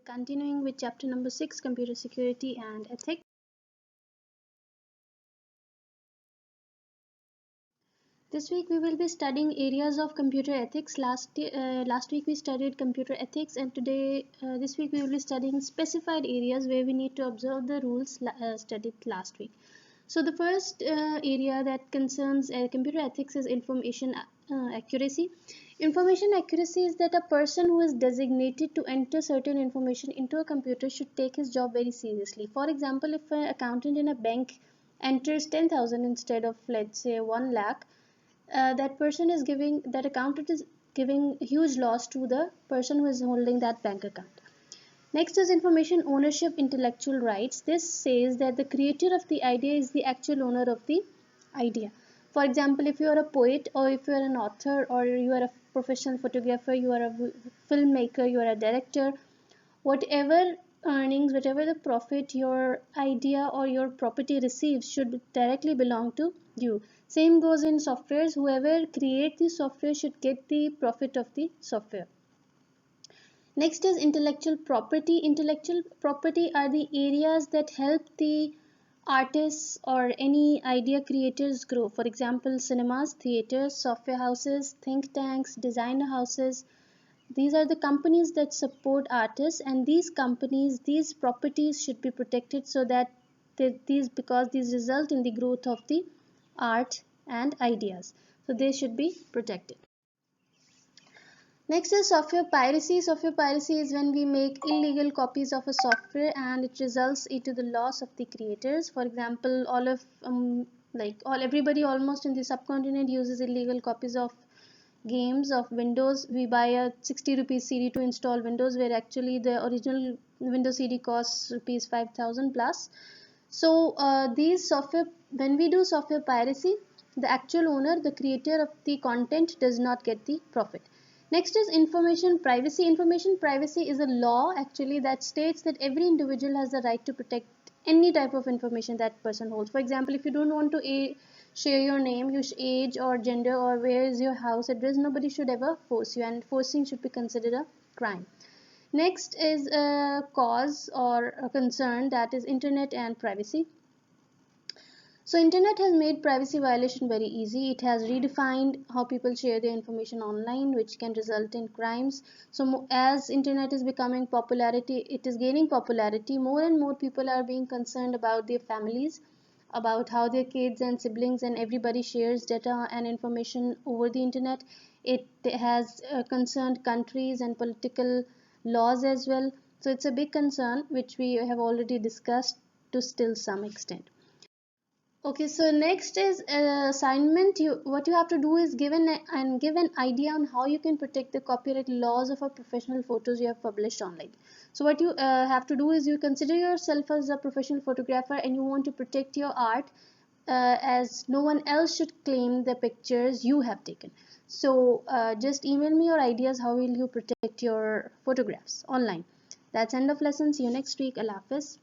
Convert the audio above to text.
Continuing with chapter number 6, computer security and ethics. This week we will be studying areas of computer ethics. Last week we studied computer ethics, and this week we will be studying specified areas where we need to observe the rules studied last week. So the first area that concerns computer ethics is information accuracy. Information accuracy is that a person who is designated to enter certain information into a computer should take his job very seriously. For example, if an accountant in a bank enters 10,000 instead of, let's say, 1 lakh, that accountant is giving huge loss to the person who is holding that bank account. Next is information ownership, intellectual rights. This says that the creator of the idea is the actual owner of the idea. For example, if you are a poet, or if you are an author, or you are a professional photographer, you are a filmmaker, you are a director, whatever earnings, whatever the profit your idea or your property receives should directly belong to you. Same goes in softwares. Whoever creates the software should get the profit of the software. Next is intellectual property. Intellectual property are the areas that help the artists or any idea creators grow. For example, cinemas, theaters, software houses, think tanks, designer houses. These are the companies that support artists, and these properties should be protected so that because these result in the growth of the art and ideas. So they should be protected. Next is software piracy. Software piracy is when we make illegal copies of a software and it results into the loss of the creators. For example, everybody almost in the subcontinent uses illegal copies of games of Windows. We buy a 60 rupees CD to install Windows, where actually the original Windows CD costs rupees 5,000 plus. So when we do software piracy, the actual owner, the creator of the content, does not get the profit. Next is information privacy. Information privacy is a law actually that states that every individual has the right to protect any type of information that person holds. For example, if you don't want to share your name, your age or gender, or where is your house address, nobody should ever force you, and forcing should be considered a crime. Next is a cause or a concern, that is internet and privacy. So internet has made privacy violation very easy. It has redefined how people share their information online, which can result in crimes. So as internet is becoming popularity, it is gaining popularity. More and more people are being concerned about their families, about how their kids and siblings and everybody shares data and information over the internet. It has concerned countries and political laws as well. So it's a big concern which we have already discussed to still some extent. Okay, so next is assignment. What you have to do is give an idea on how you can protect the copyright laws of a professional photos you have published online. So what you have to do is you consider yourself as a professional photographer and you want to protect your art as no one else should claim the pictures you have taken. So just email me your ideas. How will you protect your photographs online? That's end of lesson. See you next week. Allah Hafiz.